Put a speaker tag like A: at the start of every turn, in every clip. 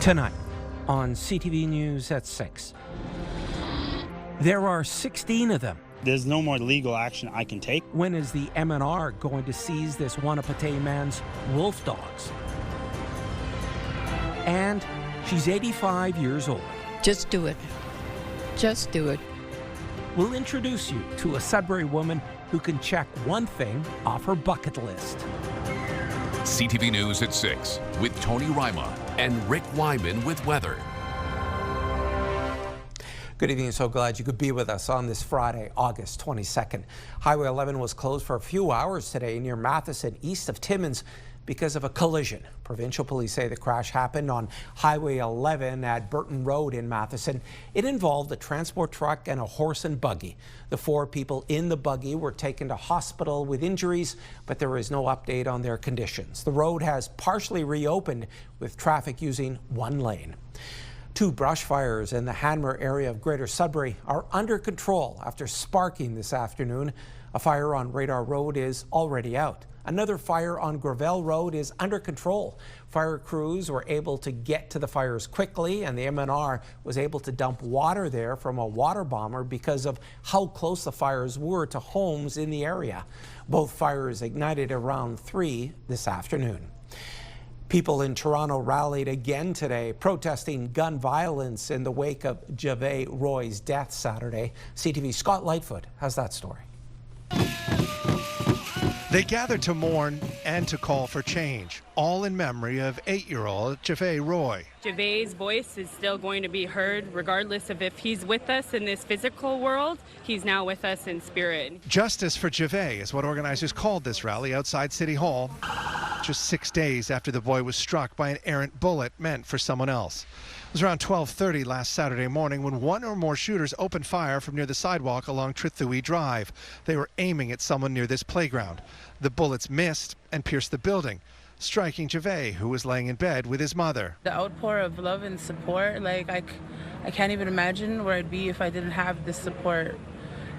A: Tonight on CTV News at 6. There are 16 of them.
B: There's no more legal action I can take.
A: When is the MNR going to seize this Wanapate man's wolf dogs? And she's 85 years old.
C: Just do it. Just do it.
A: We'll introduce you to a Sudbury woman who can check one thing off her bucket list.
D: CTV News at 6 with Tony Ryma and Rick Wyman with weather.
A: Good evening. So glad you could be with us on this Friday, August 22nd. Highway 11 was closed for a few hours today near Matheson, east of Timmins, because of a collision. Provincial police say the crash happened on Highway 11 at Burton Road in Matheson. It involved a transport truck and a horse and buggy. The 4 people in the buggy were taken to hospital with injuries, but there is no update on their conditions. The road has partially reopened with traffic using one lane. 2 brush fires in the Hanmer area of Greater Sudbury are under control after sparking this afternoon. A fire on Radar Road is already out. Another fire on Gravel Road is under control. Fire crews were able to get to the fires quickly, and the MNR was able to dump water there from a water bomber because of how close the fires were to homes in the area. Both fires ignited around 3 this afternoon. People in Toronto rallied again today, protesting gun violence in the wake of Jahvai Roy's death Saturday. CTV's Scott Lightfoot has that story.
E: They gathered to mourn and to call for change, all in memory of 8-year-old Jahvai Roy.
F: Jahvai's voice is still going to be heard regardless of if he's with us in this physical world. He's now with us in spirit. Justice
E: for Jahvai is what organizers called this rally outside City Hall, just 6 days after the boy was struck by an errant bullet meant for someone else. It was around 12:30 last Saturday morning when one or more shooters opened fire from near the sidewalk along Trithui Drive. They were aiming at someone near this playground. The bullets missed and pierced the building, striking Jahvai, who was laying in bed with his mother.
F: The outpour of love and support, like I can't even imagine where I'd be if I didn't have this support.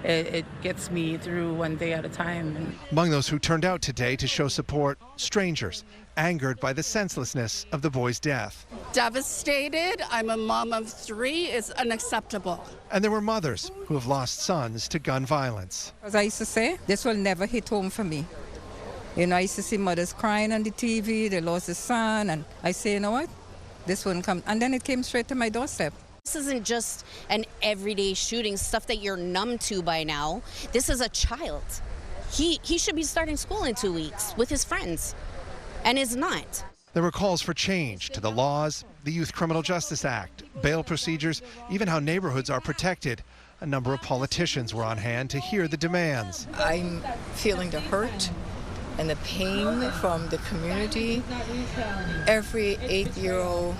F: It gets me through one day at a time.
E: Among those who turned out today to show support, strangers, angered by the senselessness of the boy's death.
G: Devastated. I'm a mom of 3. It's unacceptable.
E: And there were mothers who have lost sons to gun violence.
H: As I used to say, this will never hit home for me. You know, I used to see mothers crying on the TV, they lost a son, and I say, you know what, this wouldn't come. And then it came straight to my doorstep.
I: This isn't just an everyday shooting, stuff that you're numb to by now. This is a child. He should be starting school in 2 weeks with his friends, and is not.
E: There were calls for change to the laws, the Youth Criminal Justice Act, bail procedures, even how neighborhoods are protected. A number of politicians were on hand to hear the demands.
C: I'm feeling the hurt and the pain from the community. Every 8-year-old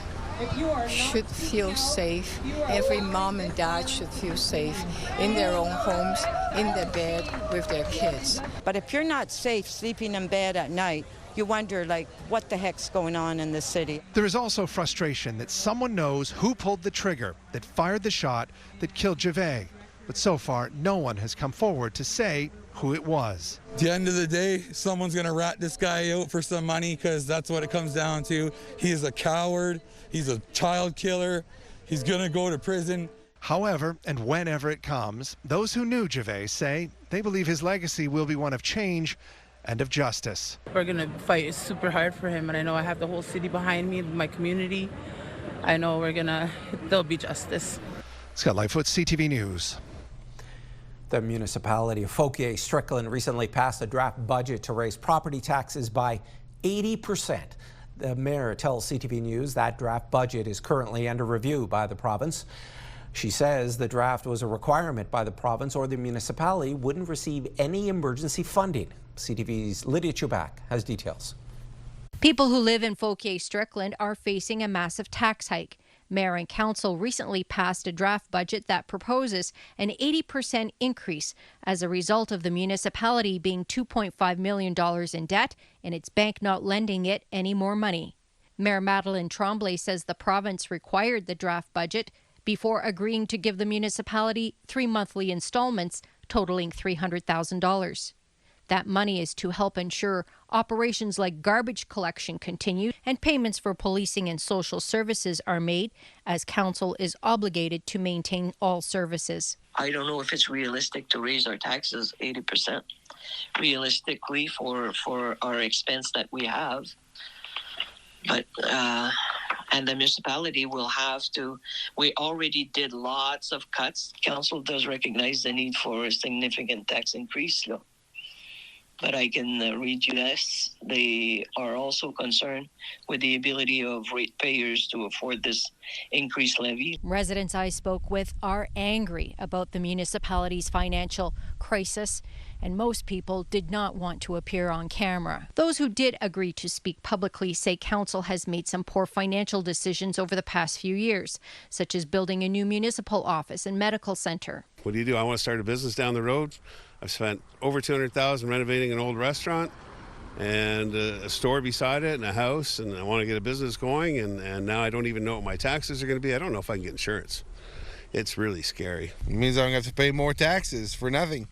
C: should feel safe. Every mom and dad should feel safe in their own homes, in their bed with their kids.
J: But if you're not safe sleeping in bed at night, you wonder, like, what the heck's going on in the city?
E: There is also frustration that someone knows who pulled the trigger that fired the shot that killed Jahvai. But so far, no one has come forward to say who it was.
K: At the end of the day, someone's going to rat this guy out for some money, because that's what it comes down to. He is a coward. He's a child killer. He's going to go to prison.
E: However, and whenever it comes, those who knew Jahvai say they believe his legacy will be one of change and of justice.
F: We're going to fight super hard for him, and I know I have the whole city behind me, my community. I know there'll be justice.
E: Scott Lightfoot, CTV News.
A: The municipality of Fauquier-Strickland recently passed a draft budget to raise property taxes by 80%. The mayor tells CTV News that draft budget is currently under review by the province. She says the draft was a requirement by the province or the municipality wouldn't receive any emergency funding. CTV's Lydia Chubak has details.
L: People who live in Fauquier-Strickland are facing a massive tax hike. Mayor and council recently passed a draft budget that proposes an 80% increase as a result of the municipality being $2.5 million in debt and its bank not lending it any more money. Mayor Madeleine Tremblay says the province required the draft budget before agreeing to give the municipality 3 monthly installments totaling $300,000. That money is to help ensure Operations like garbage collection continue, and payments for policing and social services are made as council is obligated to maintain all services.
M: I don't know if it's realistic to raise our taxes 80% realistically for our expense that we have. But and the municipality will have to. We already did lots of cuts. Council does recognize the need for a significant tax increase, though. But I can read you this. They are also concerned with the ability of ratepayers to afford this increased levy.
L: Residents I spoke with are angry about the municipality's financial crisis, and most people did not want to appear on camera. Those who did agree to speak publicly say council has made some poor financial decisions over the past few years, such as building a new municipal office and medical centre.
N: What do? I want to start a business down the road. I've spent over $200,000 renovating an old restaurant and a store beside it and a house, and I want to get a business going, and now I don't even know what my taxes are going to be. I don't know if I can get insurance. It's really scary.
O: It means I'm going to have to pay more taxes for nothing.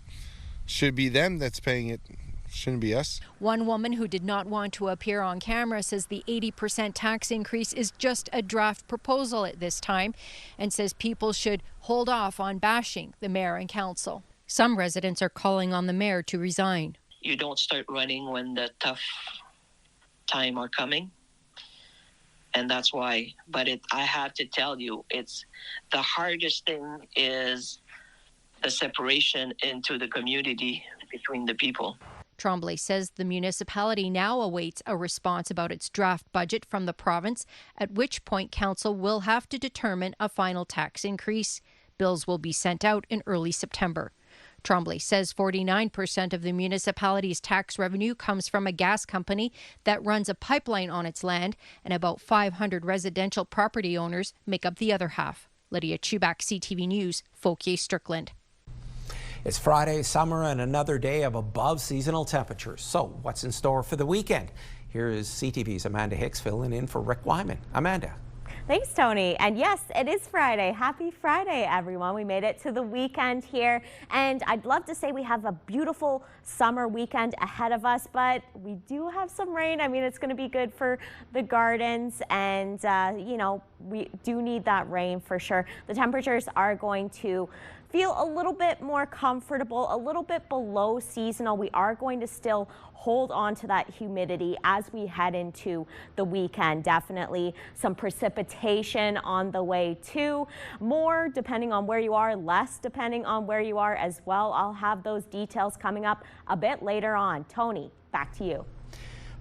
O: Should be them that's paying it. Shouldn't be us.
L: One woman who did not want to appear on camera says the 80% tax increase is just a draft proposal at this time, and says people should hold off on bashing the mayor and council. Some residents are calling on the mayor to resign.
M: You don't start running when the tough time are coming. And that's why, but I have to tell you, it's the hardest thing is the separation into the community between the people.
L: Tremblay says the municipality now awaits a response about its draft budget from the province, at which point council will have to determine a final tax increase. Bills will be sent out in early September. Tremblay says 49% of the municipality's tax revenue comes from a gas company that runs a pipeline on its land, and about 500 residential property owners make up the other half. Lydia Chubak, CTV News, Fauquier-Strickland.
A: It's Friday, summer, and another day of above seasonal temperatures. So what's in store for the weekend? Here is CTV's Amanda Hicks filling in for Rick Wyman. Amanda.
P: Thanks, Tony. And yes, it is Friday. Happy Friday, everyone. We made it to the weekend here. And I'd love to say we have a beautiful summer weekend ahead of us, but we do have some rain. I mean, it's going to be good for the gardens. And, you know, we do need that rain for sure. The temperatures are going to feel a little bit more comfortable, a little bit below seasonal. We are going to still hold on to that humidity as we head into the weekend. Definitely some precipitation on the way too. More depending on where you are, less depending on where you are as well. I'll have those details coming up a bit later on. Tony, back to you.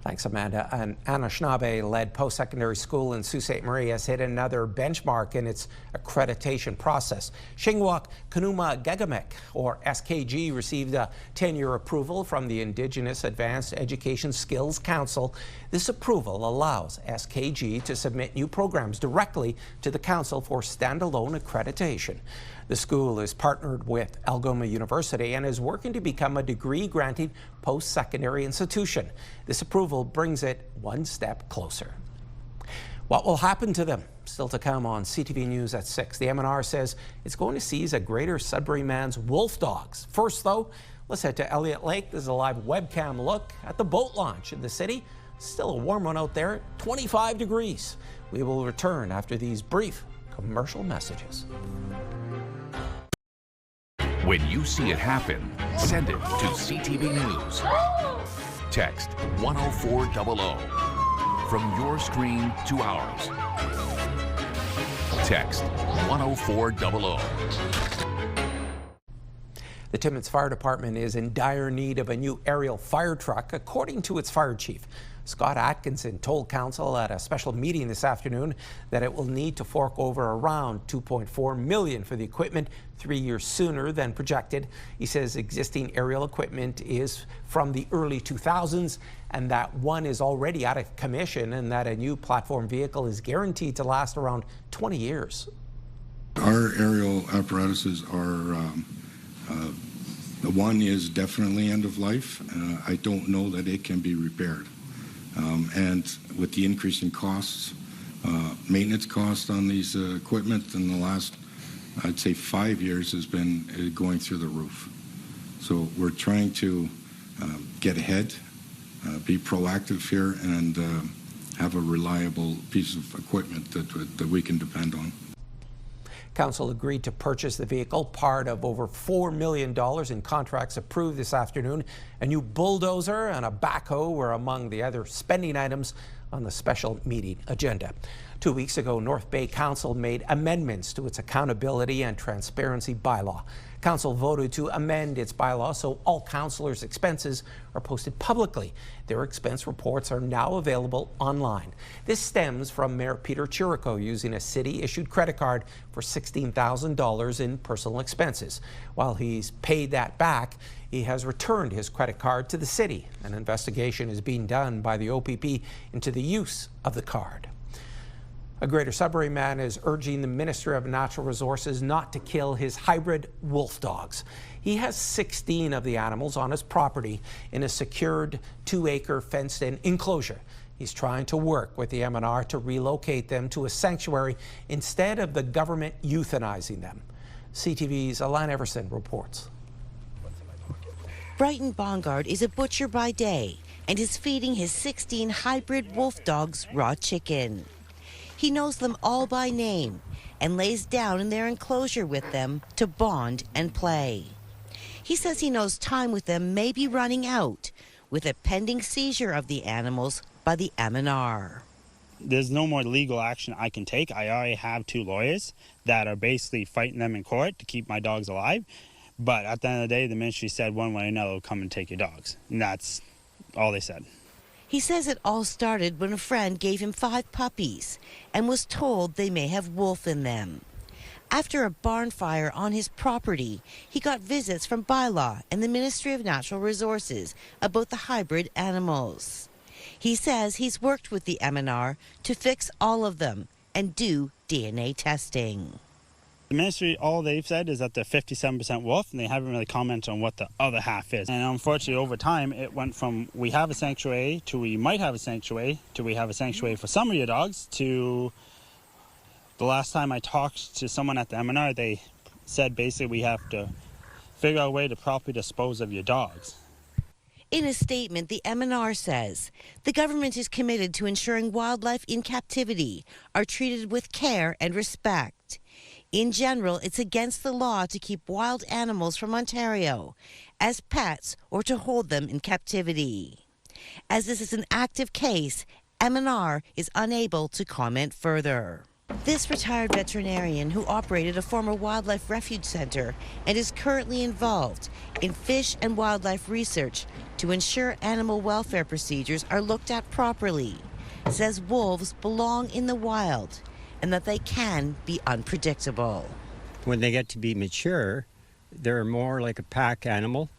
A: Thanks, Amanda. An Anishinaabe-led post-secondary school in Sault Ste. Marie has hit another benchmark in its accreditation process. Shingwak Kanuma Gegamek, or SKG, received a 10-year approval from the Indigenous Advanced Education Skills Council. This approval allows SKG to submit new programs directly to the Council for standalone accreditation. The school is partnered with Algoma University and is working to become a degree-granting post-secondary institution. This approval brings it one step closer. What will happen to them? Still to come on CTV News at 6. The MNR says it's going to seize a Greater Sudbury man's wolf dogs. First, though, let's head to Elliot Lake. There's a live webcam look at the boat launch in the city. Still a warm one out there, 25 degrees. We will return after these brief commercial messages.
D: When you see it happen, send it to CTV News. Text 10400 from your screen to ours. Text 10400.
A: The Timmins Fire Department is in dire need of a new aerial fire truck, according to its fire chief. Scott Atkinson told council at a special meeting this afternoon that it will need to fork over around $2.4 million for the equipment 3 years sooner than projected. He says existing aerial equipment is from the early 2000s and that one is already out of commission and that a new platform vehicle is guaranteed to last around 20 years.
Q: Our aerial apparatuses are the one is definitely end of life. I don't know that it can be repaired. And with the increase in costs, maintenance costs on these equipment in the last, I'd say 5 years has been going through the roof. So we're trying to get ahead be proactive here and have a reliable piece of equipment that we can depend on.
A: Council agreed to purchase the vehicle, part of over $4 million in contracts approved this afternoon. A new bulldozer and a backhoe were among the other spending items on the special meeting agenda. 2 weeks ago, North Bay Council made amendments to its accountability and transparency bylaw. Council voted to amend its bylaw so all councillors' expenses are posted publicly. Their expense reports are now available online. This stems from Mayor Peter Chirico using a city-issued credit card for $16,000 in personal expenses. While he's paid that back, he has returned his credit card to the city. An investigation is being done by the OPP into the use of the card. A Greater Sudbury man is urging the Ministry of Natural Resources not to kill his hybrid wolf dogs. He has 16 of the animals on his property in a secured 2-acre fenced-in enclosure. He's trying to work with the MNR to relocate them to a sanctuary instead of the government euthanizing them. CTV's Alan Everson reports.
R: Brighton Bongard is a butcher by day and is feeding his 16 hybrid wolf dogs raw chicken. He knows them all by name and lays down in their enclosure with them to bond and play. He says he knows time with them may be running out with a pending seizure of the animals by the MNR.
B: There's no more legal action I can take. I already have 2 lawyers that are basically fighting them in court to keep my dogs alive. But at the end of the day, the ministry said one way or another, come and take your dogs. And that's all they said.
R: He says it all started when a friend gave him 5 puppies and was told they may have wolf in them. After a barn fire on his property, he got visits from Bylaw and the Ministry of Natural Resources about the hybrid animals. He says he's worked with the MNR to fix all of them and do DNA testing.
B: The ministry, all they've said is that they're 57% wolf, and they haven't really commented on what the other half is. And unfortunately, over time, it went from we have a sanctuary to we might have a sanctuary to we have a sanctuary for some of your dogs to the last time I talked to someone at the MNR, they said basically we have to figure out a way to properly dispose of your dogs.
R: In a statement, the MNR says the government is committed to ensuring wildlife in captivity are treated with care and respect. In general, it's against the law to keep wild animals from Ontario as pets or to hold them in captivity. As this is an active case, MNR is unable to comment further. This retired veterinarian who operated a former wildlife refuge center and is currently involved in fish and wildlife research to ensure animal welfare procedures are looked at properly, says wolves belong in the wild and that they can be unpredictable.
S: When they get to be mature, they're more like a pack animal,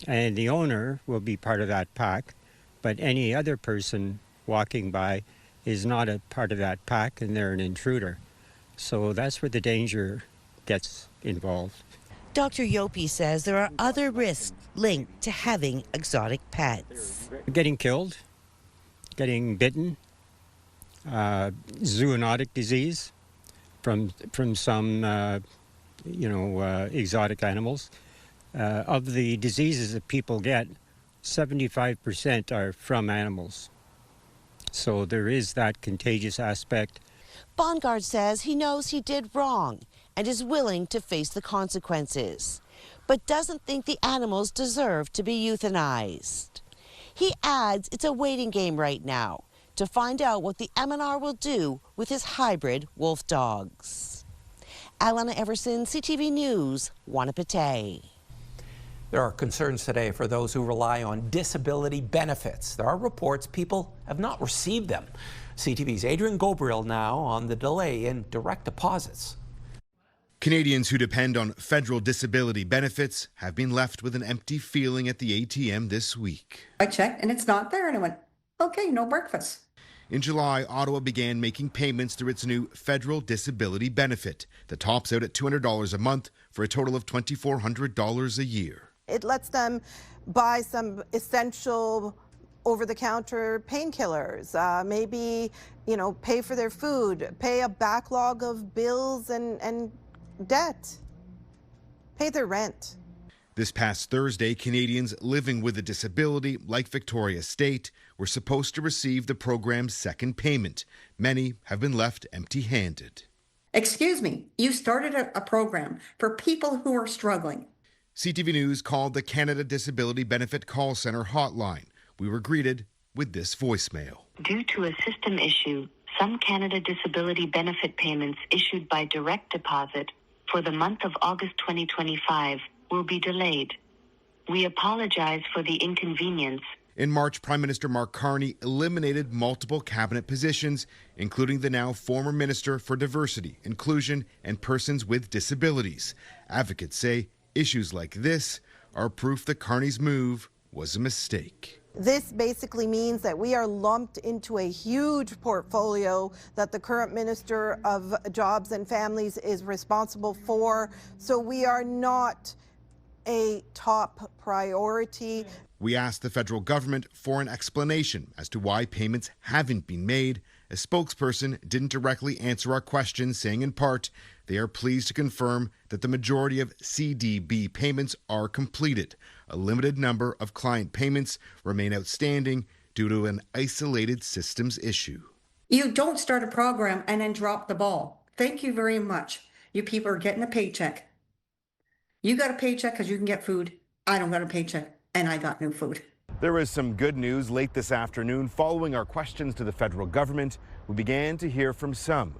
S: and the owner will be part of that pack, but any other person walking by is not a part of that pack, and they're an intruder. So that's where the danger gets involved.
R: Dr. Yopi says there are other risks linked to having exotic pets.
S: Getting killed, getting bitten, zoonotic disease from some exotic animals. Of the diseases that people get, 75% are from animals. So there is that contagious aspect.
R: Bongard says he knows he did wrong and is willing to face the consequences, but doesn't think the animals deserve to be euthanized. He adds it's a waiting game right now to find out what the MNR will do with his hybrid wolf dogs. Alana Everson, CTV News, Wanapitei.
A: There are concerns today for those who rely on disability benefits. There are reports people have not received them. CTV's Adrian Gobriel now on the delay in direct deposits.
T: Canadians who depend on federal disability benefits have been left with an empty feeling at the ATM this week.
U: I checked and it's not there, and I went, okay, no breakfast.
T: In July, Ottawa began making payments through its new federal disability benefit that tops out at $200 a month for a total of $2,400 a year.
V: It lets them buy some essential over-the-counter painkillers, maybe, pay for their food, pay a backlog of bills and debt, pay their rent.
T: This past Thursday, Canadians living with a disability, like Victoria State, were supposed to receive the program's second payment. Many have been left empty-handed.
U: Excuse me, you started a program for people who are struggling.
T: CTV News called the Canada Disability Benefit Call Centre hotline. We were greeted with this voicemail.
G: Due to a system issue, some Canada Disability Benefit payments issued by direct deposit for the month of August 2025 will be delayed. We apologize for the inconvenience.
T: In March, Prime Minister Mark Carney eliminated multiple cabinet positions, including the now former Minister for Diversity, Inclusion, and Persons with Disabilities. Advocates say issues like this are proof that Carney's move was a mistake.
V: This basically means that we are lumped into a huge portfolio that the current Minister of Jobs and Families is responsible for. So we are not a top priority.
T: We asked the federal government for an explanation as to why payments haven't been made. A spokesperson didn't directly answer our question, saying in part, they are pleased to confirm that the majority of CDB payments are completed. A limited number of client payments remain outstanding due to an isolated systems issue.
U: You don't start a program and then drop the ball. Thank you very much. You people are getting a paycheck. You got a paycheck because you can get food. I don't got a paycheck and I got no food.
T: There was some good news late this afternoon. Following our questions to the federal government, we began to hear from some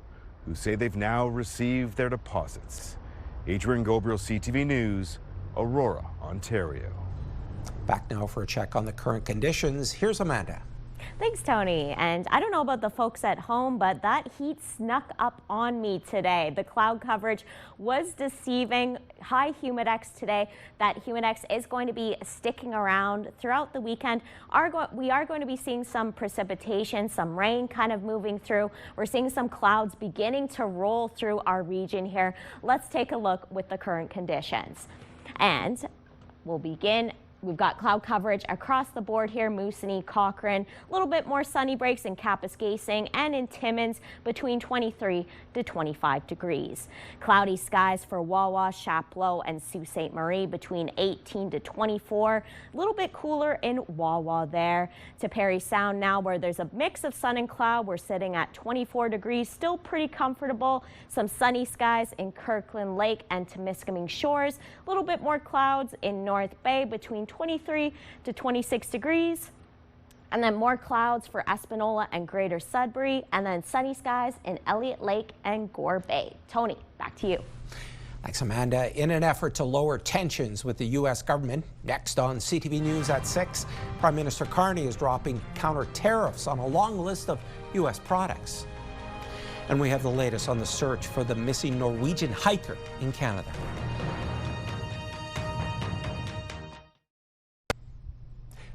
T: who say they've now received their deposits. Adrian Gobriel, CTV News, Aurora, Ontario.
A: Back now for a check on the current conditions. Here's Amanda.
P: Thanks, Tony. And I don't know about the folks at home, but that heat snuck up on me today. The cloud coverage was deceiving. High humidex today. That humidex is going to be sticking around throughout the weekend. We are going to be seeing some precipitation, some rain kind of moving through. We're seeing some clouds beginning to roll through our region here. Let's take a look with the current conditions. And we'll begin. We've got cloud coverage across the board here, Moosonee, Cochrane, a little bit more sunny breaks in Kapuskasing and in Timmins between 23 to 25 degrees. Cloudy skies for Wawa, Chapleau and Sault Ste. Marie between 18 to 24. A little bit cooler in Wawa there. To Parry Sound now, where there's a mix of sun and cloud, we're sitting at 24 degrees, still pretty comfortable. Some sunny skies in Kirkland Lake and Temiskaming Shores. A little bit more clouds in North Bay between 23 to 26 degrees, and then more clouds for Espanola and Greater Sudbury, and then sunny skies in Elliot Lake and Gore Bay. Tony, back to you.
A: Thanks, Amanda. In an effort to lower tensions with the U.S. government, next on CTV News at 6, Prime Minister Carney is dropping counter tariffs on a long list of U.S. products. And we have the latest on the search for the missing Norwegian hiker in Canada.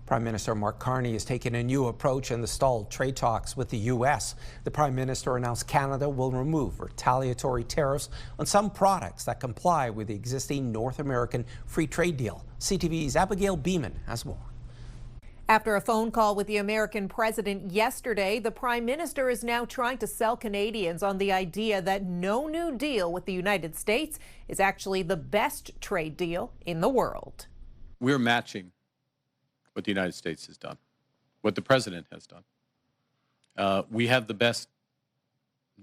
A: Prime Minister Mark Carney is taking a new approach in the stalled trade talks with the U.S. The Prime Minister announced Canada will remove retaliatory tariffs on some products that comply with the existing North American free trade deal. CTV's Abigail Beeman has more.
H: After a phone call with the American president yesterday, the Prime Minister is now trying to sell Canadians on the idea that no new deal with the United States is actually the best trade deal in the world.
W: We're matching what the United States has done, what the president has done. We have the best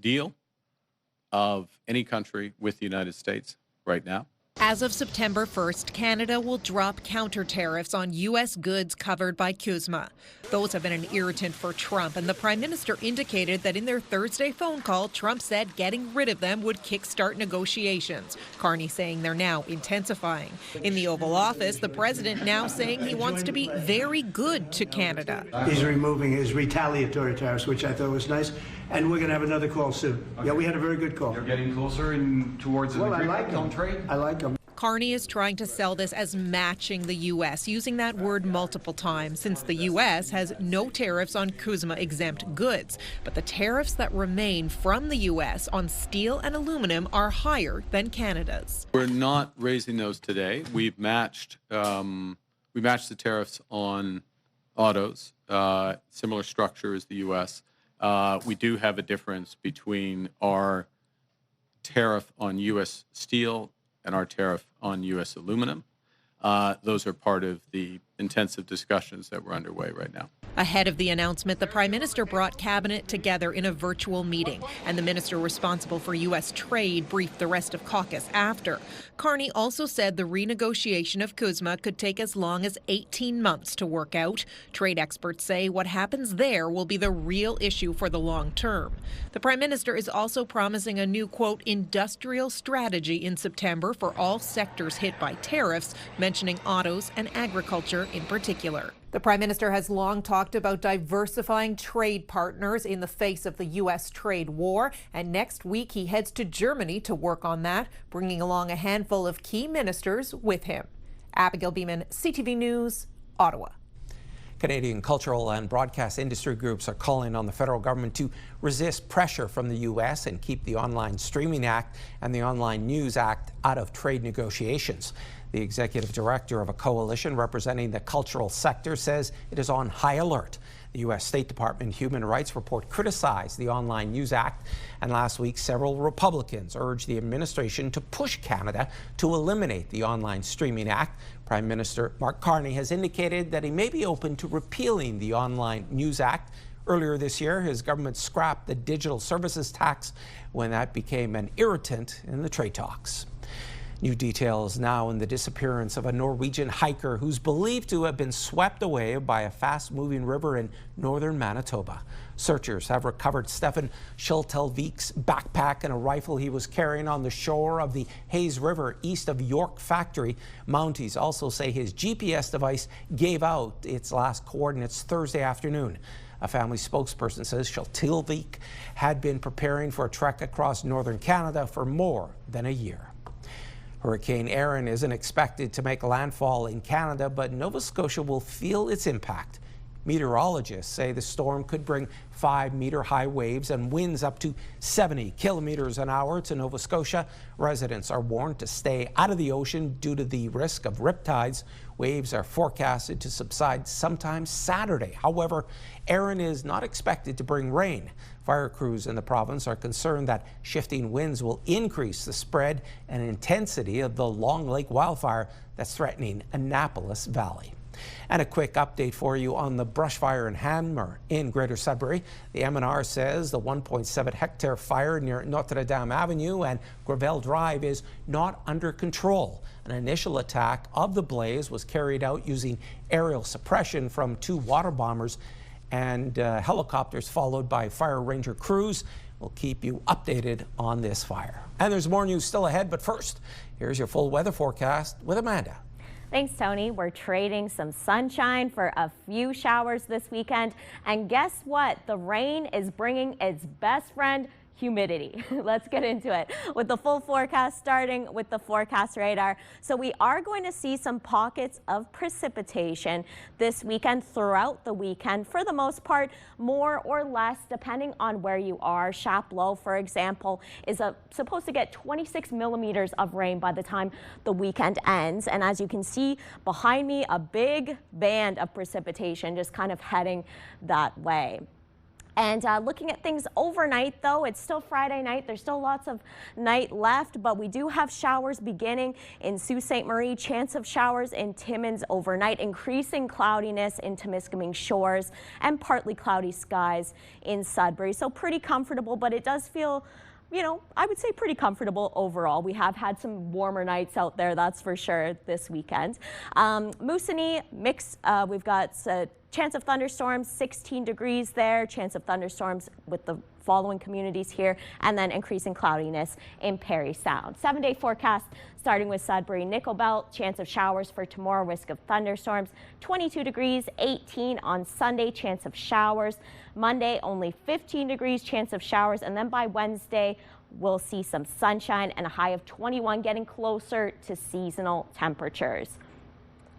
W: deal of any country with the United States right now.
H: As of September 1st, Canada will drop counter tariffs on U.S. goods covered by CUSMA. Those have been an irritant for Trump, and the Prime Minister indicated that in their Thursday phone call, Trump said getting rid of them would kickstart negotiations. Carney saying they're now intensifying. In the Oval Office, the president now saying he wants to be very good to Canada.
X: He's removing his retaliatory tariffs, which I thought was nice, and we're going to have another call soon. Okay. Yeah, we had a very good call.
Y: You're getting closer towards an agreement on trade?
X: I like them.
H: Carney is trying to sell this as matching the U.S., using that word multiple times, since the U.S. has no tariffs on CUSMA-exempt goods. But the tariffs that remain from the U.S. on steel and aluminum are higher than Canada's.
W: We're not raising those today. We've matched the tariffs on autos, similar structure as the U.S. We do have a difference between our tariff on U.S. steel and our tariff on U.S. aluminum. those are part of the intensive discussions that were underway right now.
H: Ahead of the announcement, the Prime Minister brought Cabinet together in a virtual meeting, and the minister responsible for U.S. trade briefed the rest of caucus after. Carney also said the renegotiation of CUSMA could take as long as 18 months to work out. Trade experts say what happens there will be the real issue for the long term. The Prime Minister is also promising a new, quote, industrial strategy in September for all sectors hit by tariffs, mentioning autos and agriculture in particular. The Prime Minister has long talked about diversifying trade partners in the face of the U.S. trade war, and next week he heads to Germany to work on that, bringing along a handful of key ministers with him. Abigail Beeman, CTV News, Ottawa.
A: Canadian cultural and broadcast industry groups are calling on the federal government to resist pressure from the U.S. and keep the Online Streaming Act and the Online News Act out of trade negotiations. The executive director of a coalition representing the cultural sector says it is on high alert. The U.S. State Department Human Rights Report criticized the Online News Act, and last week several Republicans urged the administration to push Canada to eliminate the Online Streaming Act. Prime Minister Mark Carney has indicated that he may be open to repealing the Online News Act. Earlier this year, his government scrapped the digital services tax when that became an irritant in the trade talks. New details now in the disappearance of a Norwegian hiker who's believed to have been swept away by a fast-moving river in northern Manitoba. Searchers have recovered Stefan Schultelvik's backpack and a rifle he was carrying on the shore of the Hayes River east of York Factory. Mounties also say his GPS device gave out its last coordinates Thursday afternoon. A family spokesperson says Schultelvik had been preparing for a trek across northern Canada for more than a year. Hurricane Erin isn't expected to make landfall in Canada, but Nova Scotia will feel its impact. Meteorologists say the storm could bring 5-meter-high waves and winds up to 70 kilometers an hour to Nova Scotia. Residents are warned to stay out of the ocean due to the risk of riptides. Waves are forecasted to subside sometime Saturday. However, Erin is not expected to bring rain. Fire crews in the province are concerned that shifting winds will increase the spread and intensity of the Long Lake wildfire that's threatening Annapolis Valley. And a quick update for you on the brush fire in Hanmer in Greater Sudbury. The MNR says the 1.7-hectare fire near Notre Dame Avenue and Gravel Drive is not under control. An initial attack of the blaze was carried out using aerial suppression from 2 water bombers and helicopters, followed by fire ranger crews. We'll keep you updated on this fire. And there's more news still ahead, but first, here's your full weather forecast with Amanda.
P: Thanks, Tony. We're trading some sunshine for a few showers this weekend. And guess what? The rain is bringing its best friend, humidity. Let's get into it with the full forecast, starting with the forecast radar. So we are going to see some pockets of precipitation this weekend, throughout the weekend. For the most part, more or less, depending on where you are. Chapleau, for example, is supposed to get 26 millimeters of rain by the time the weekend ends. And as you can see behind me, a big band of precipitation just kind of heading that way. And looking at things overnight, though, it's still Friday night. There's still lots of night left, but we do have showers beginning in Sault Ste. Marie, chance of showers in Timmins overnight, increasing cloudiness in Temiskaming Shores, and partly cloudy skies in Sudbury. So pretty comfortable, but it does feel, you know, I would say pretty comfortable overall. We have had some warmer nights out there, that's for sure, this weekend. Moosonee, mix, we've got chance of thunderstorms, 16 degrees there. Chance of thunderstorms with the following communities here, and then increasing cloudiness in Parry Sound. 7-day forecast starting with Sudbury, Nickel Belt, chance of showers for tomorrow, risk of thunderstorms, 22 degrees, 18 on Sunday, chance of showers. Monday, only 15 degrees, chance of showers, and then by Wednesday, we'll see some sunshine and a high of 21, getting closer to seasonal temperatures.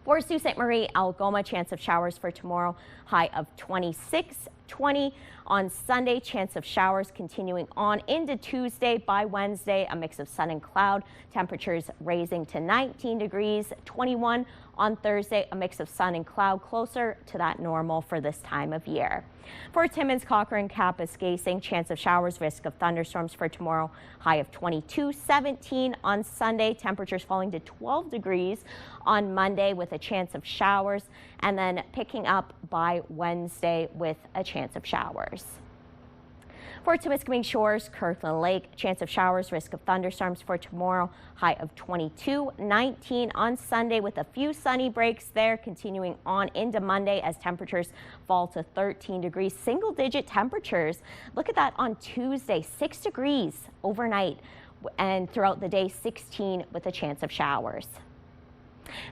P: For Sault Ste. Marie, Algoma, chance of showers for tomorrow, high of 26, 20 on Sunday, chance of showers continuing on into Tuesday. By Wednesday, a mix of sun and cloud, temperatures raising to 19 degrees, 21 On Thursday, a mix of sun and cloud, closer to that normal for this time of year. For Timmins, Cochrane, Kapuskasing, chance of showers, risk of thunderstorms for tomorrow, high of 22, 17 on Sunday, temperatures falling to 12 degrees on Monday with a chance of showers, and then picking up by Wednesday with a chance of showers. For Timiskaming Shores, Kirkland Lake, chance of showers, risk of thunderstorms for tomorrow, high of 22, 19 on Sunday with a few sunny breaks there, continuing on into Monday as temperatures fall to 13 degrees, single-digit temperatures. Look at that on Tuesday, 6 degrees overnight, and throughout the day, 16 with a chance of showers.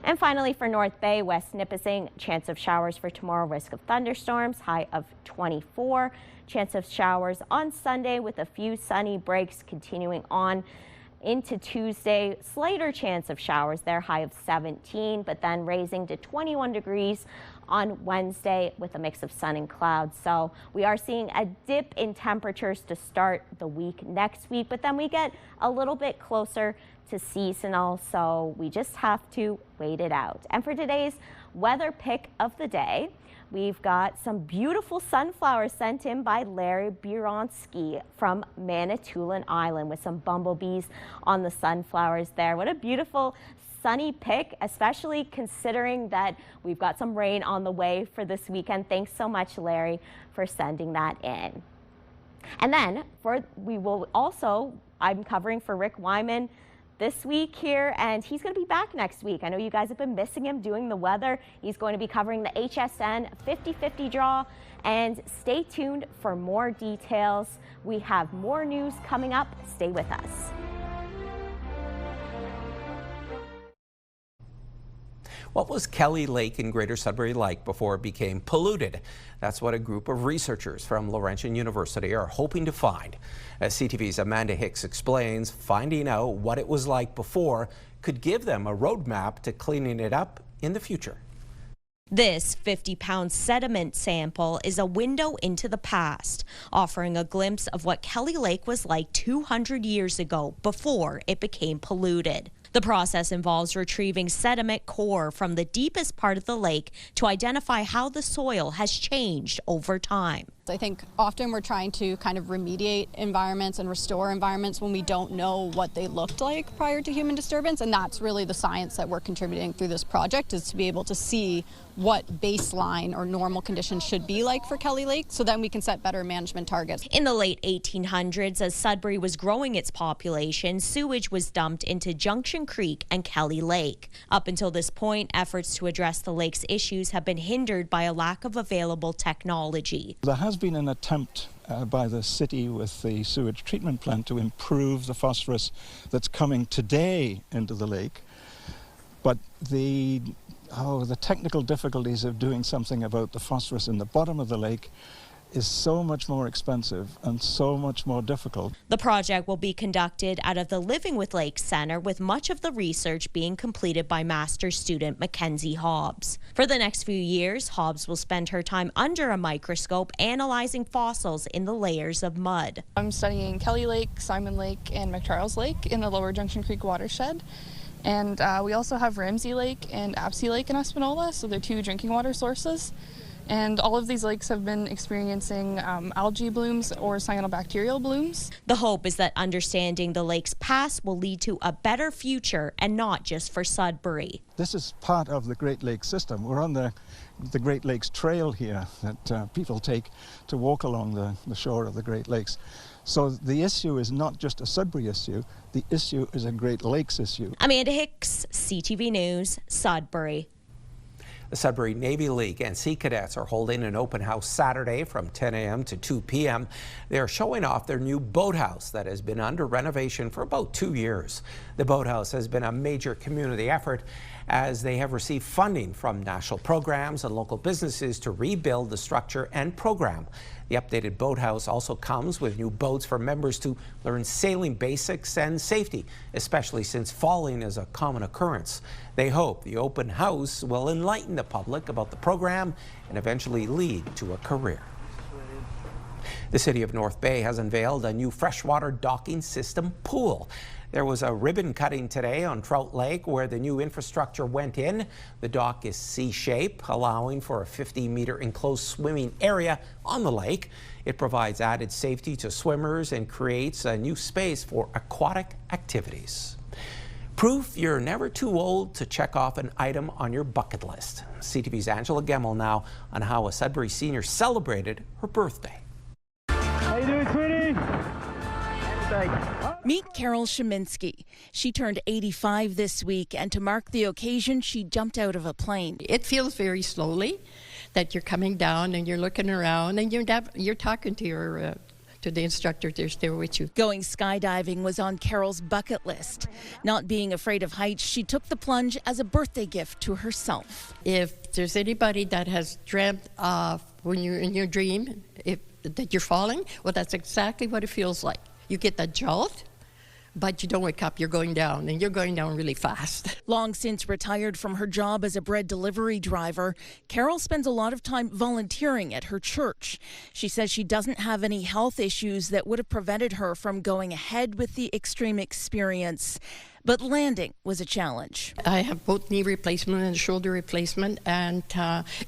P: And finally, for North Bay, West Nipissing, chance of showers for tomorrow, risk of thunderstorms, high of 24. Chance of showers on Sunday with a few sunny breaks continuing on into Tuesday. Slighter chance of showers there, high of 17, but then raising to 21 degrees on Wednesday with a mix of sun and clouds. So we are seeing a dip in temperatures to start the week next week, but then we get a little bit closer to seasonal, so we just have to wait it out. And for today's weather pick of the day, we've got some beautiful sunflowers sent in by Larry Buronsky from Manitoulin Island with some bumblebees on the sunflowers there. What a beautiful sunny pick, especially considering that we've got some rain on the way for this weekend. Thanks so much, Larry, for sending that in. And then I'm covering for Rick Wyman this week here, and he's going to be back next week. I know you guys have been missing him doing the weather. He's going to be covering the HSN 50-50 draw, and stay tuned for more details. We have more news coming up. Stay with us.
A: What was Kelly Lake in Greater Sudbury like before it became polluted? That's what a group of researchers from Laurentian University are hoping to find. As CTV's Amanda Hicks explains, finding out what it was like before could give them a roadmap to cleaning it up in the future.
C: This 50-pound sediment sample is a window into the past, offering a glimpse of what Kelly Lake was like 200 years ago before it became polluted. The process involves retrieving sediment core from the deepest part of the lake to identify how the soil has changed over time.
F: I think often we're trying to kind of remediate environments and restore environments when we don't know what they looked like prior to human disturbance, and that's really the science that we're contributing through this project, is to be able to see what baseline or normal conditions should be like for Kelly Lake, so then we can set better management targets.
C: In the late 1800s, as Sudbury was growing its population, sewage was dumped into Junction Creek and Kelly Lake. Up until this point, efforts to address the lake's issues have been hindered by a lack of available technology.
I: There has been an attempt by the city with the sewage treatment plant to improve the phosphorus that's coming today into the lake, but the technical difficulties of doing something about the phosphorus in the bottom of the lake is so much more expensive and so much more difficult.
C: The project will be conducted out of the Living with Lakes Center, with much of the research being completed by master's student Mackenzie Hobbs. For the next few years, Hobbs will spend her time under a microscope analyzing fossils in the layers of mud.
J: I'm studying Kelly Lake, Simon Lake, and McCharles Lake in the Lower Junction Creek watershed. And we also have Ramsey Lake and Apsey Lake in Espanola, so they're two drinking water sources. And all of these lakes have been experiencing algae blooms or cyanobacterial blooms.
C: The hope is that understanding the lake's past will lead to a better future, and not just for Sudbury.
I: This is part of the Great Lakes system. We're on the Great Lakes Trail here that people take to walk along the shore of the Great Lakes. So the issue is not just a Sudbury issue, the issue is a Great Lakes issue.
C: Amanda Hicks, CTV News, Sudbury.
A: The Sudbury Navy League and Sea Cadets are holding an open house Saturday from 10 a.m. to 2 p.m. They are showing off their new boathouse that has been under renovation for about 2 years. The boathouse has been a major community effort as they have received funding from national programs and local businesses to rebuild the structure and program. The updated boathouse also comes with new boats for members to learn sailing basics and safety, especially since falling is a common occurrence. They hope the open house will enlighten the public about the program and eventually lead to a career. The city of North Bay has unveiled a new freshwater docking system pool. There was a ribbon cutting today on Trout Lake where the new infrastructure went in. The dock is C-shape, allowing for a 50-meter enclosed swimming area on the lake. It provides added safety to swimmers and creates a new space for aquatic activities. Proof you're never too old to check off an item on your bucket list. CTV's Angela Gemmell now on how a Sudbury senior celebrated her birthday.
E: How you doing, sweetie?
K: Meet Carol Sheminsky. She turned 85 this week, and to mark the occasion, she jumped out of a plane.
M: It feels very slowly that you're coming down and you're looking around and you're talking to your to the instructor that's there with you.
K: Going skydiving was on Carol's bucket list. Not being afraid of heights, she took the plunge as a birthday gift to herself.
M: If there's anybody that has dreamt of when you're in your dream that you're falling, well, that's exactly what it feels like. You get that jolt, but you don't wake up, you're going down, and you're going down really fast.
K: Long since retired from her job as a bread delivery driver, Carol spends a lot of time volunteering at her church. She says she doesn't have any health issues that would have prevented her from going ahead with the extreme experience. But landing was a challenge.
M: I have both knee replacement and shoulder replacement, and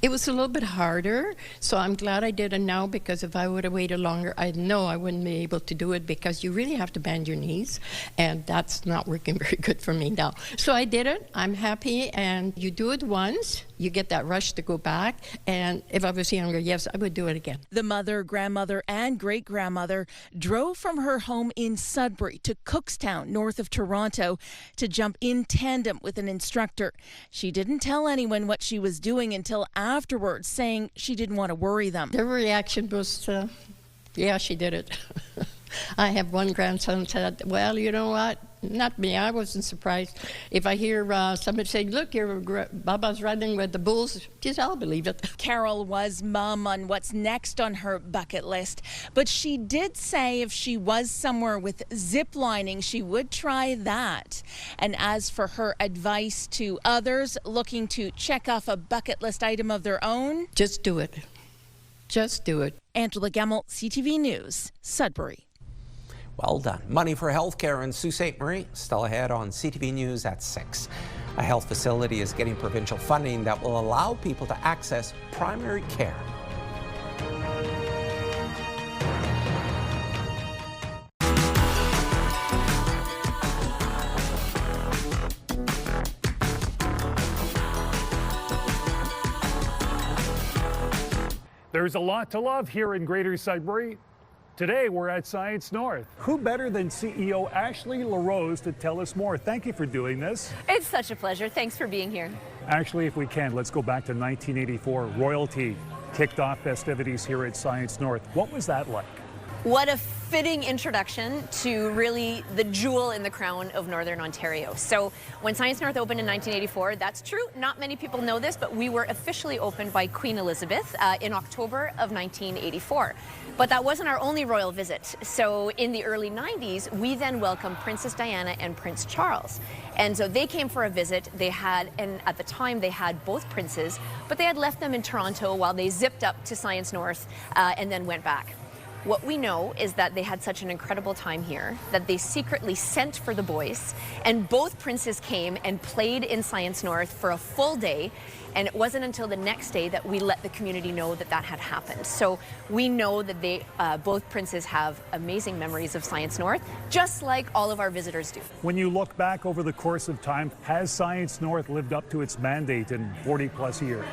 M: it was a little bit harder. So I'm glad I did it now, because if I would have waited longer, I know I wouldn't be able to do it, because you really have to bend your knees, and that's not working very good for me now. So I did it. I'm happy, and you do it once, you get that rush to go back, and if I was younger, yes, I would do it again.
K: The mother, grandmother, and great-grandmother drove from her home in Sudbury to Cookstown, north of Toronto, to jump in tandem with an instructor. She didn't tell anyone what she was doing until afterwards, saying she didn't want to worry them.
M: Their reaction was, yeah, she did it. I have one grandson said, well, you know what? Not me. I wasn't surprised. If I hear somebody say, look, your Baba's running with the bulls, just I'll believe it.
K: Carol was mum on what's next on her bucket list, but she did say if she was somewhere with zip lining, she would try that. And as for her advice to others looking to check off a bucket list item of their own,
M: just do it. Just do it.
K: Angela Gemmell, CTV News, Sudbury.
A: Well done. Money for healthcare in Sault Ste. Marie still ahead on CTV News at 6. A health facility is getting provincial funding that will allow people to access primary care.
N: There's a lot to love here in Greater Sudbury. Today, we're at Science North. Who better than CEO Ashley LaRose to tell us more? Thank you for doing this.
O: It's such a pleasure. Thanks for being here.
N: Actually, if we can, let's go back to 1984. Royalty kicked off festivities here at Science North. What was that like?
O: What a fitting introduction to really the jewel in the crown of Northern Ontario. So when Science North opened in 1984, that's true. Not many people know this, but we were officially opened by Queen Elizabeth in October of 1984. But that wasn't our only royal visit. So in the early 90s, we then welcomed Princess Diana and Prince Charles. And so they came for a visit. They had, and at the time they had both princes, but they had left them in Toronto while they zipped up to Science North and then went back. What we know is that they had such an incredible time here that they secretly sent for the boys, and both princes came and played in Science North for a full day. And it wasn't until the next day that we let the community know that that had happened. So we know that they, both princes have amazing memories of Science North, just like all of our visitors do.
N: When you look back over the course of time, has Science North lived up to its mandate in 40+ years?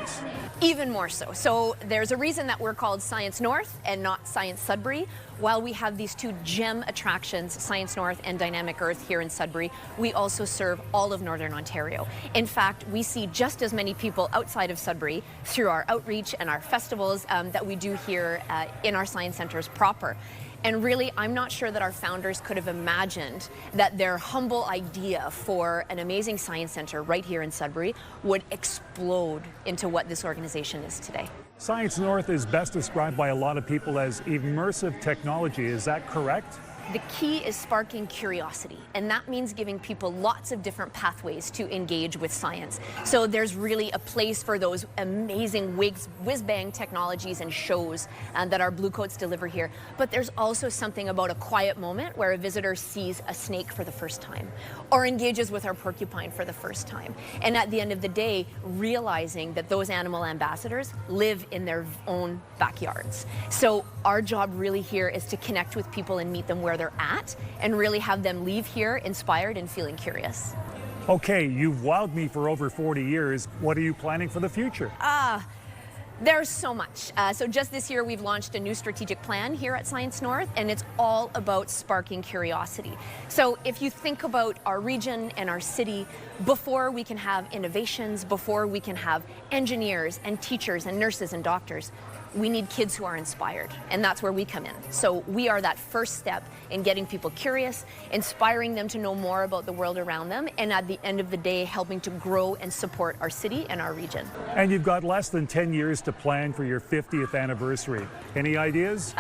O: Even more so. So there's a reason that we're called Science North and not Science Sudbury. While we have these two gem attractions, Science North and Dynamic Earth here in Sudbury, we also serve all of Northern Ontario. In fact, we see just as many people outside of Sudbury through our outreach and our festivals that we do here in our science centers proper. And really, I'm not sure that our founders could have imagined that their humble idea for an amazing science center right here in Sudbury would explode into what this organization is today.
N: Science North is best described by a lot of people as immersive technology. Is that correct?
O: The key is sparking curiosity, and that means giving people lots of different pathways to engage with science. So there's really a place for those amazing whiz-bang technologies and shows that our Bluecoats deliver here. But there's also something about a quiet moment where a visitor sees a snake for the first time or engages with our porcupine for the first time. And at the end of the day, realizing that those animal ambassadors live in their own backyards. So our job really here is to connect with people and meet them where they're at and really have them leave here inspired and feeling curious.
N: Okay, you've wowed me for over 40 years. What are you planning for the future?
O: There's so much. So just this year, we've launched a new strategic plan here at Science North, and it's all about sparking curiosity. So if you think about our region and our city, before we can have innovations, before we can have engineers and teachers and nurses and doctors, we need kids who are inspired, and that's where we come in. So we are that first step in getting people curious, inspiring them to know more about the world around them, and at the end of the day, helping to grow and support our city and our region.
N: And you've got less than 10 years to plan for your 50th anniversary. Any ideas?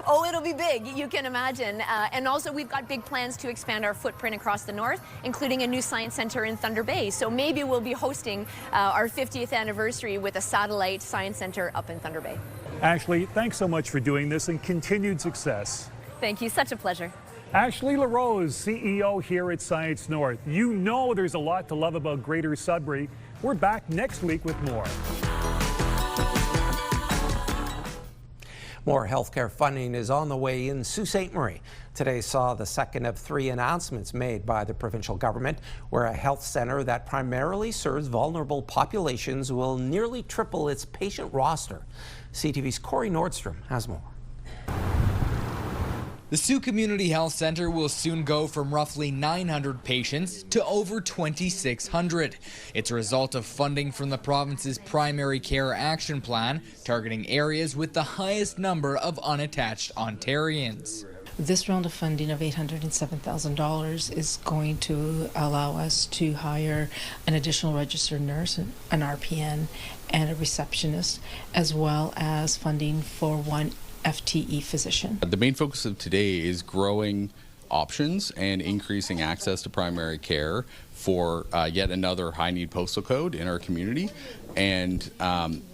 O: Oh, it'll be big, you can imagine. And also, we've got big plans to expand our footprint across the north, including a new science center in Thunder Bay. So maybe we'll be hosting our 50th anniversary with a satellite science center up in Thunder Bay.
N: Ashley, thanks so much for doing this and continued success.
O: Thank you, such a pleasure.
N: Ashley LaRose, CEO here at Science North. You know there's a lot to love about Greater Sudbury. We're back next week with more.
A: More healthcare funding is on the way in Sault Ste. Marie. Today saw the second of 3 announcements made by the provincial government, where a health centre that primarily serves vulnerable populations will nearly triple its patient roster. CTV's Corey Nordstrom has more.
B: The Sault Community Health Centre will soon go from roughly 900 patients to over 2,600. It's a result of funding from the province's Primary Care Action Plan, targeting areas with the highest number of unattached Ontarians.
D: This round of funding of $807,000 is going to allow us to hire an additional registered nurse, an RPN, and a receptionist, as well as funding for 1 FTE physician.
L: The main focus of today is growing options and increasing access to primary care for yet another high-need postal code in our community, and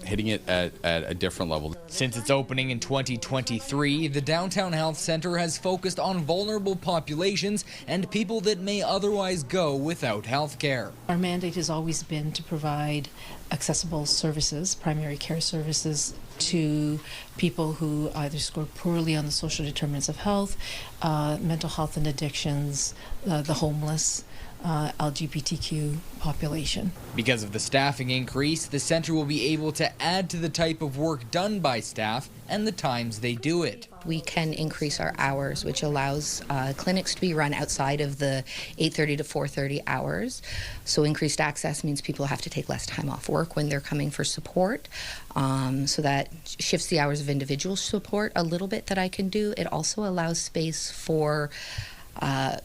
L: hitting it at a different level.
B: Since its opening in 2023, the Downtown Health Centre has focused on vulnerable populations and people that may otherwise go without health care.
D: Our mandate has always been to provide accessible services, primary care services, to people who either score poorly on the social determinants of health, mental health and addictions, the homeless, LGBTQ population.
B: Because of the staffing increase, the centre will be able to add to the type of work done by staff and the times they do it.
Q: We can increase our hours, which allows clinics to be run outside of the 8:30 to 4:30 hours. So increased access means people have to take less time off work when they're coming for support. So that shifts the hours of individual support a little bit that I can do. It also allows space for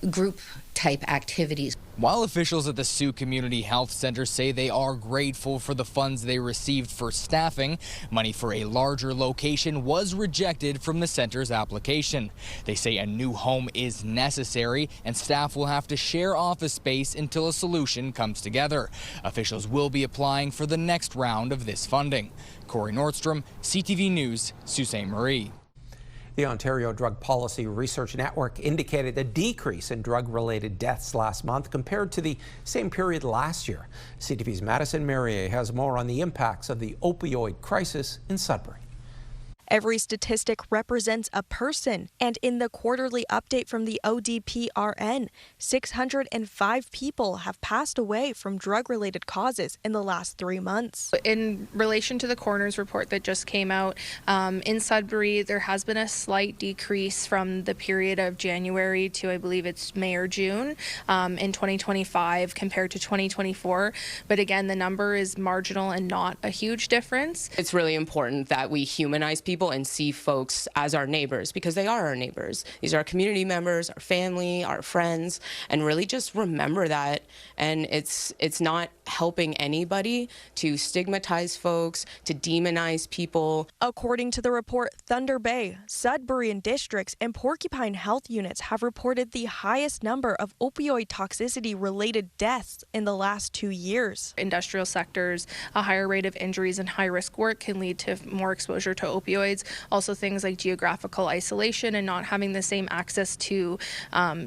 Q: group type activities.
B: While officials at the Sault Community Health Centre say they are grateful for the funds they received for staffing, money for a larger location was rejected from the centre's application. They say a new home is necessary and staff will have to share office space until a solution comes together. Officials will be applying for the next round of this funding. Corey Nordstrom, CTV News, Sault Ste. Marie.
A: The Ontario Drug Policy Research Network indicated a decrease in drug-related deaths last month compared to the same period last year. CTV's Madison Merrier has more on the impacts of the opioid crisis in Sudbury.
S: Every statistic represents a person, and in the quarterly update from the ODPRN, 605 people have passed away from drug-related causes in the last 3 months.
J: In relation to the coroner's report that just came out, in Sudbury, there has been a slight decrease from the period of January to, I believe it's May or June, in 2025 compared to 2024. But again, the number is marginal and not a huge difference.
Z: It's really important that we humanize people
G: people and see folks as our neighbors, because they are our neighbors. These are our community members, our family, our friends, and really just remember that. And it's not helping anybody to stigmatize folks, to demonize people.
S: According to the report, Thunder Bay, Sudbury and districts and Porcupine health units have reported the highest number of opioid toxicity-related deaths in the last 2 years.
J: Industrial sectors, a higher rate of injuries and high-risk work can lead to more exposure to opioids. Also things like geographical isolation and not having the same access to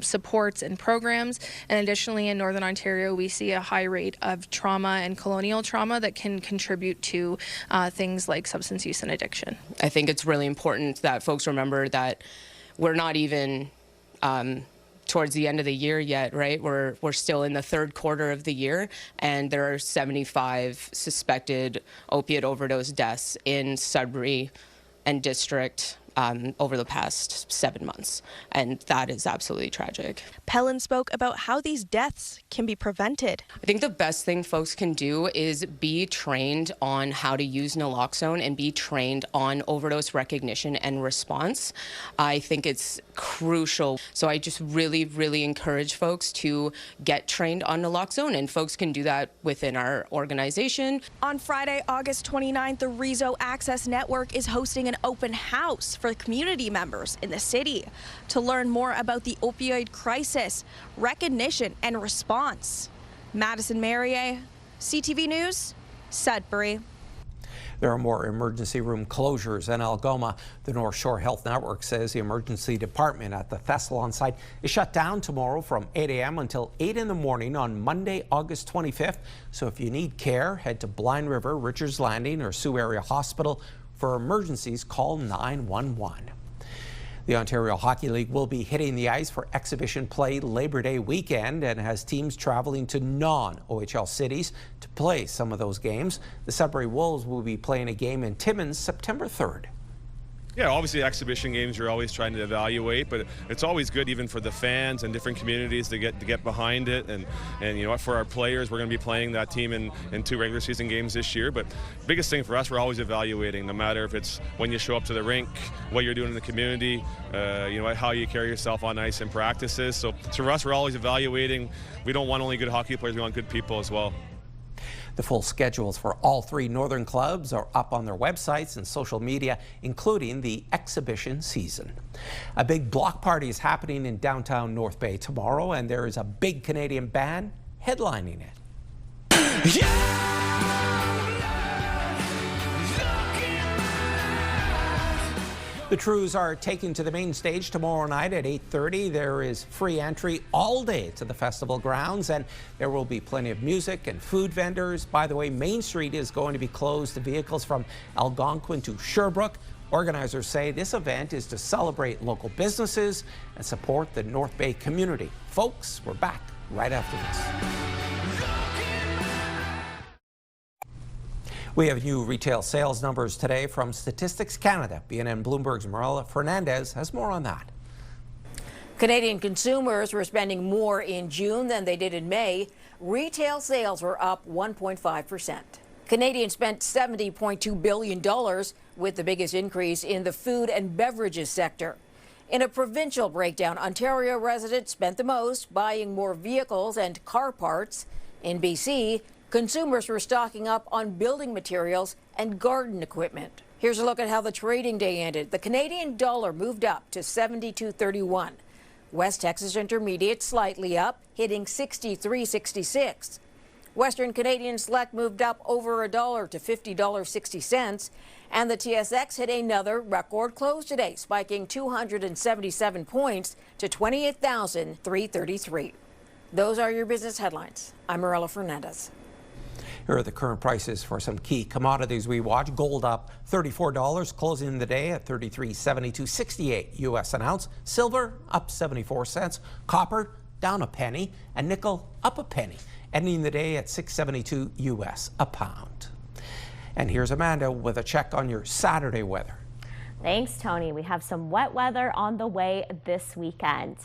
J: supports and programs. And additionally, in Northern Ontario, we see a high rate of trauma and colonial trauma that can contribute to things like substance use and addiction.
G: I think it's really important that folks remember that we're not even towards the end of the year yet, right? We're still in the third quarter of the year, and there are 75 suspected opiate overdose deaths in Sudbury and district over the past 7 months, and that is absolutely tragic.
S: Pellin spoke about how these deaths can be prevented.
G: I think the best thing folks can do is be trained on how to use naloxone and be trained on overdose recognition and response. I think it's crucial. So I just really, really encourage folks to get trained on naloxone, and folks can do that within our organization.
S: On Friday, August 29th, the Rezo Access Network is hosting an open house for community members in the city to learn more about the opioid crisis, recognition, and response. Madison Marier, CTV News, Sudbury.
A: There are more emergency room closures in Algoma. The North Shore Health Network says the emergency department at the Thessalon site is shut down tomorrow from 8 a.m. until 8 in the morning on Monday, August 25th. So if you need care, head to Blind River, Richards Landing, or Sioux Area Hospital. For emergencies, call 911. The Ontario Hockey League will be hitting the ice for exhibition play Labor Day weekend and has teams traveling to non-OHL cities to play some of those games. The Sudbury Wolves will be playing a game in Timmins September 3rd.
R: Yeah, obviously exhibition games you're always trying to evaluate, but it's always good even for the fans and different communities to get behind it. And you know what, for our players, we're going to be playing that team in 2 regular season games this year. But biggest thing for us, we're always evaluating, no matter if it's when you show up to the rink, what you're doing in the community, you know, how you carry yourself on ice in practices. So for us, we're always evaluating. We don't want only good hockey players, we want good people as well.
A: The full schedules for all 3 Northern clubs are up on their websites and social media, including the exhibition season. A big block party is happening in downtown North Bay tomorrow, and there is a big Canadian band headlining it. Yeah! The Trews are taking to the main stage tomorrow night at 8:30. There is free entry all day to the festival grounds, and there will be plenty of music and food vendors. By the way, Main Street is going to be closed to vehicles from Algonquin to Sherbrooke. Organizers say this event is to celebrate local businesses and support the North Bay community. Folks, we're back right after this. We have new retail sales numbers today from Statistics Canada. BNN Bloomberg's Marilla Fernandez has more on that.
T: Canadian consumers were spending more in June than they did in May. Retail sales were up 1.5%. Canadians spent $70.2 billion, with the biggest increase in the food and beverages sector. In a provincial breakdown, Ontario residents spent the most, buying more vehicles and car parts. In BC, consumers were stocking up on building materials and garden equipment. Here's a look at how the trading day ended. The Canadian dollar moved up to $72.31. West Texas Intermediate slightly up, hitting $63.66. Western Canadian Select moved up over $1 to $50.60. And the TSX hit another record close today, spiking 277 points to 28,333. Those are your business headlines. I'm Marilla Fernandez.
A: Here are the current prices for some key commodities we watch. Gold up $34, closing the day at $33.7268 US an ounce. Silver up 74 cents. Copper down a penny, and nickel up a penny, ending the day at $6.72 US a pound. And here's Amanda with a check on your Saturday weather.
P: Thanks, Tony. We have some wet weather on the way this weekend.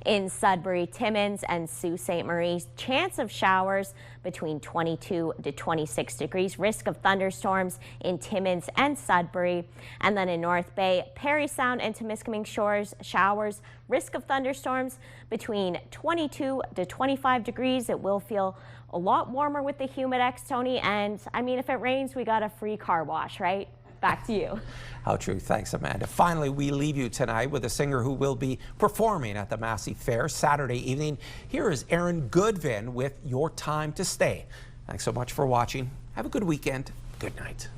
P: In Sudbury, Timmins, and Sault Ste. Marie, chance of showers between 22 to 26 degrees. Risk of thunderstorms in Timmins and Sudbury. And then in North Bay, Parry Sound and Temiskaming Shores, showers. Risk of thunderstorms between 22 to 25 degrees. It will feel a lot warmer with the Humidex, Tony. And I mean, if it rains, we got a free car wash, right? Back to you.
A: How true. Thanks, Amanda. Finally, we leave you tonight with a singer who will be performing at the Massey Fair Saturday evening. Here is Aaron Goodvin with Your Time to Stay. Thanks so much for watching. Have a good weekend. Good night.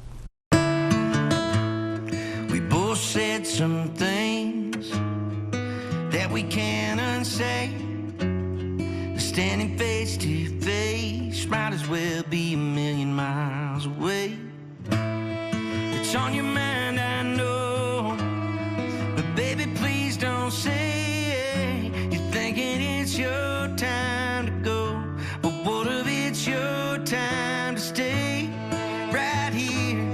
U: We both said some things that we can't unsay. Standing face to face might as well be a million miles away. It's on your mind, I know, but baby, please don't say you're thinking it's your time to go. But what if it's your time to stay right here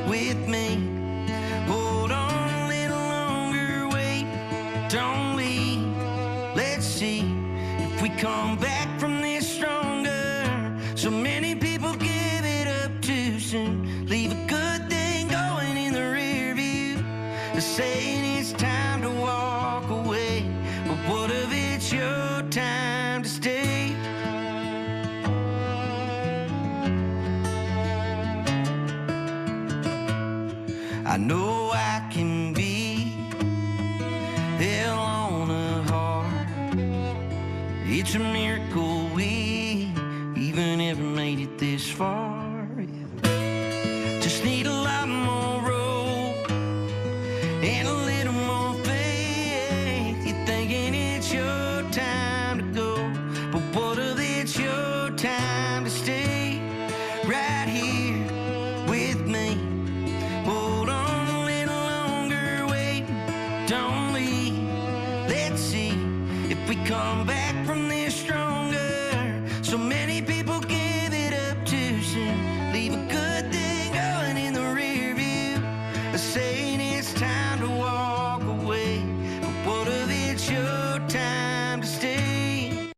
U: with me? Hold on a little longer, wait, don't leave. Let's see if we come back from this stronger. So many people give it up too soon, leave a good thing going in the rear view, saying it's time to walk away. But what if it's your time to stay? I know I can be hell on a heart. It's a miracle we even ever made it this far. Just need a lot more rope and a little more faith. You're thinking it's your time to go, but what if it's your time to stay right here with me? Hold on a little longer, wait, don't leave. Let's see if we come back from this